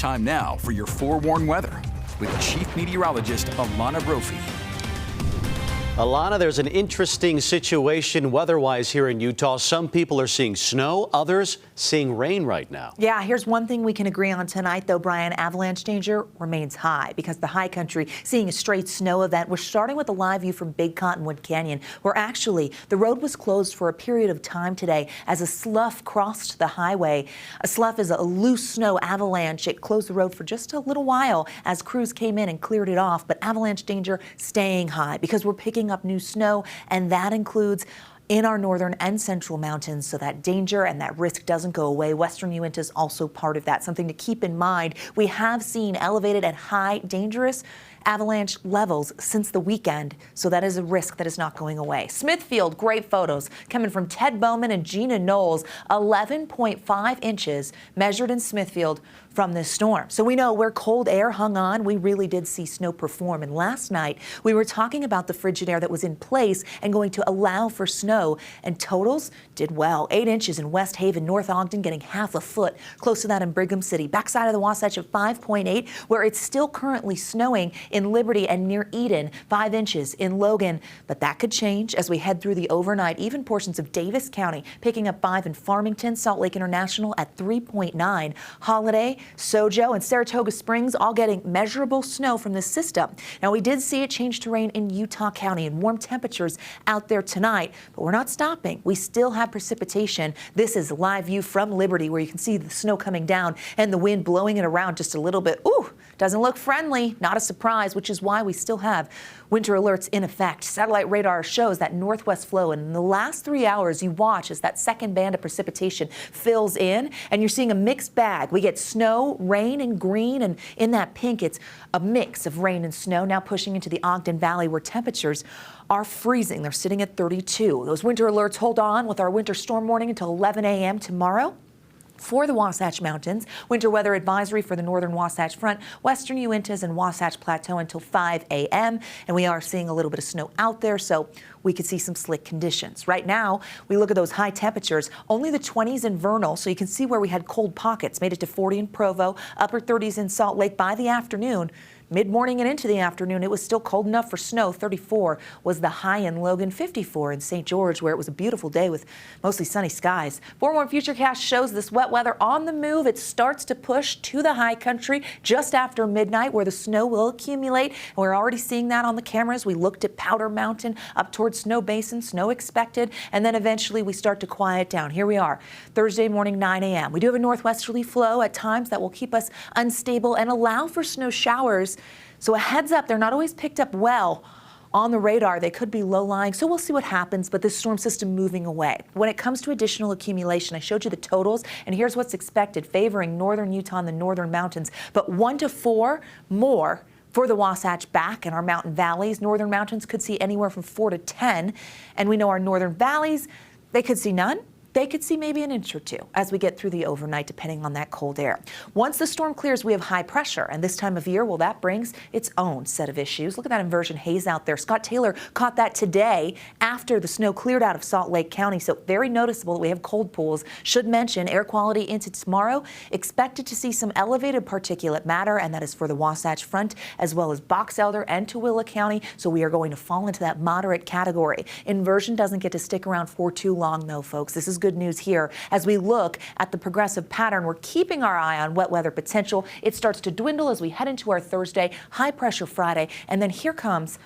Time now for your forewarned weather with Chief Meteorologist Alana Brophy. Alana, there's an interesting situation weather-wise here in Utah. Some people are seeing snow, others seeing rain right now. Yeah, here's one thing we can agree on tonight, though, Brian. Avalanche danger remains high because the high country seeing a straight snow event. We're starting with a live view from Big Cottonwood Canyon, where actually the road was closed for a period of time today as a slough crossed the highway. A slough is a loose snow avalanche. It closed the road for just a little while as crews came in and cleared it off. But avalanche danger staying high because we're picking up new snow, and that includes in our northern and central mountains, so that danger and that risk doesn't go away. Western Uinta is also part of that, something to keep in mind. We have seen elevated and high dangerous avalanche levels since the weekend, so that is a risk that is not going away. Smithfield, great photos coming from Ted Bowman and Gina Knowles. 11.5 inches measured in Smithfield from this storm. So we know where cold air hung on, we really did see snow perform. And last night we were talking about the frigid air that was in place and going to allow for snow, and totals did well. 8 inches in West Haven, North Ogden getting half a foot, close to that in Brigham City. Backside of the Wasatch at 5.8, where it's still currently snowing in Liberty and near Eden. 5 inches in Logan, but that could change as we head through the overnight. Even portions of Davis County picking up 5 in Farmington, Salt Lake International at 3.9. Holiday, Sojo, and Saratoga Springs all getting measurable snow from this system. Now, we did see it change to rain in Utah County and warm temperatures out there tonight, but we're not stopping. We still have precipitation. This is live view from Liberty, where you can see the snow coming down and the wind blowing it around just a little bit. Ooh, doesn't look friendly. Not a surprise, which is why we still have winter alerts in effect. Satellite radar shows that northwest flow, and in the last 3 hours, you watch as that second band of precipitation fills in, and you're seeing a mixed bag. We get snow, rain, and green, and in that pink, it's a mix of rain and snow, now pushing into the Ogden Valley, where temperatures are freezing. They're sitting at 32. Those winter alerts hold on with our winter storm warning until 11 a.m. tomorrow. For the Wasatch Mountains, winter weather advisory for the northern Wasatch Front, western Uintas and Wasatch Plateau until 5 a.m. And we are seeing a little bit of snow out there, so we could see some slick conditions. Right now, we look at those high temperatures, only the 20s in Vernal, so you can see where we had cold pockets. Made it to 40 in Provo, upper 30s in Salt Lake by the afternoon. Mid-morning and into the afternoon, it was still cold enough for snow. 34 was the high in Logan, 54 in St. George, where it was a beautiful day with mostly sunny skies. Forewarned Futurecast shows this wet weather on the move. It starts to push to the high country just after midnight, where the snow will accumulate. And we're already seeing that on the cameras. We looked at Powder Mountain up towards Snow Basin, snow expected, and then eventually we start to quiet down. Here we are, Thursday morning, 9 a.m. We do have a northwesterly flow at times that will keep us unstable and allow for snow showers. So a heads up, they're not always picked up well on the radar. They could be low-lying, so we'll see what happens, but this storm system moving away. When it comes to additional accumulation, I showed you the totals, and here's what's expected, favoring northern Utah and the northern mountains, but 1 to 4 more for the Wasatch back in our mountain valleys. Northern mountains could see anywhere from 4 to 10, and we know our northern valleys, they could see none. They could see maybe an inch or two as we get through the overnight, depending on that cold air. Once the storm clears, we have high pressure, and this time of year, well, that brings its own set of issues. Look at that inversion haze out there. Scott Taylor caught that today after the snow cleared out of Salt Lake County, so very noticeable that we have cold pools. Should mention air quality into tomorrow, expected to see some elevated particulate matter, and that is for the Wasatch Front, as well as Box Elder and Tooele County, so we are going to fall into that moderate category. Inversion doesn't get to stick around for too long, though, folks. This is good news here. As we look at the progressive pattern, we're keeping our eye on wet weather potential. It starts to dwindle as we head into our Thursday, high pressure Friday, and then here comes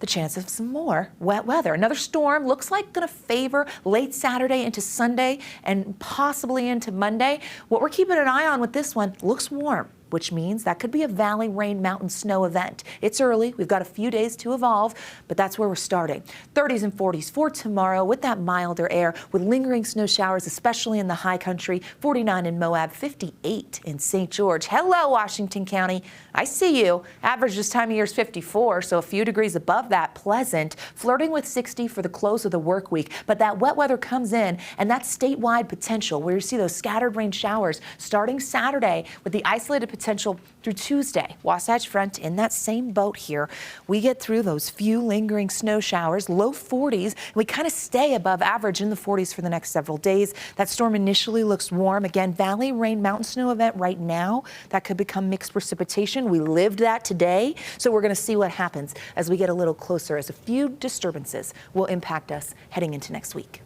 the chance of some more wet weather. Another storm looks like going to favor late Saturday into Sunday and possibly into Monday. What we're keeping an eye on with this one looks warm, which means that could be a valley rain mountain snow event. It's early. We've got a few days to evolve, but that's where we're starting. 30s and 40s for tomorrow with that milder air with lingering snow showers, especially in the high country. 49 in Moab, 58 in St. George. Hello, Washington County. I see you. Average this time of year is 54, so a few degrees above that. Pleasant. Flirting with 60 for the close of the work week, but that wet weather comes in, and that's statewide potential where you see those scattered rain showers starting Saturday with the isolated potential potential through Tuesday. Wasatch Front in that same boat here. We get through those few lingering snow showers, low 40s. We kind of stay above average in the 40s for the next several days. That storm initially looks warm. Again, valley rain, mountain snow event right now. That could become mixed precipitation. We lived that today. So we're going to see what happens as we get a little closer, as a few disturbances will impact us heading into next week.